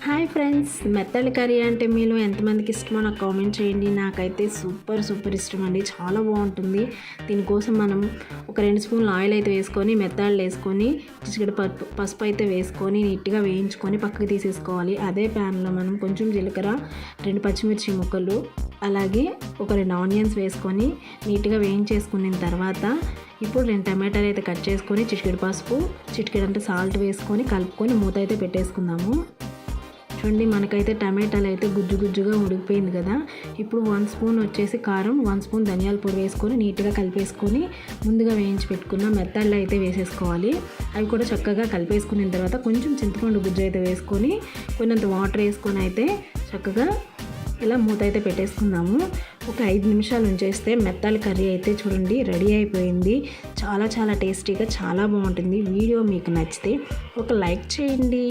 Hi friends, మెత్తడి curry అంటే మీలో ఎంతమందికి ఇష్టమో నాకు కామెంట్ చేయండి. నాకైతే సూపర్ ఇష్టం అండి, చాలా బాగుంటుంది. దీనికోసం మనం ఒక 2 స్పూన్లు ఆయిల్ అయితే వేసుకొని మెత్తళ్ళు వేసుకొని చిటికెడు పసుపు అయితే వేసుకొని నీట్గా వేయించుకొని పక్కకు తీసేసుకోవాలి. అదే ప్యాన్లో మనం కొంచెం జీలకర్ర, 2 పచ్చిమిర్చి ముక్కలు, అలాగే ఒక 2 ఆనియన్స్ వేసుకొని నీట్గా వేయించేసుకున్న తర్వాత ఇప్పుడు 2 టమాటాలు అయితే కట్ చేసుకొని చిటికెడు పసుపు, చిటికెడు అంటే సాల్ట్ వేసుకొని కలుపుకొని మూత అయితే పెట్టేసుకుందాము. చూడండి, మనకైతే టమాటాలు అయితే గుజ్జుగా ఉడికిపోయింది కదా. ఇప్పుడు 1 స్పూన్ వచ్చేసి కారం, 1 స్పూన్ ధనియాల పొడి వేసుకొని నీట్గా కలిపేసుకొని ముందుగా వేయించి పెట్టుకున్న మెత్తళ్ళు అయితే వేసేసుకోవాలి. అవి కూడా చక్కగా కలిపేసుకున్న తర్వాత కొంచెం చింతపండు గుజ్జు అయితే వేసుకొని కొంచెంత వాటర్ వేసుకొని అయితే చక్కగా ఇలా మూత అయితే పెట్టేసుకుందాము. ఒక 5 నిమిషాలు ఉంచేస్తే మెత్తల కర్రీ అయితే చూడండి రెడీ అయిపోయింది. చాలా టేస్టీగా చాలా బాగుంటుంది. వీడియో మీకు నచ్చితే ఒక లైక్ చేయండి.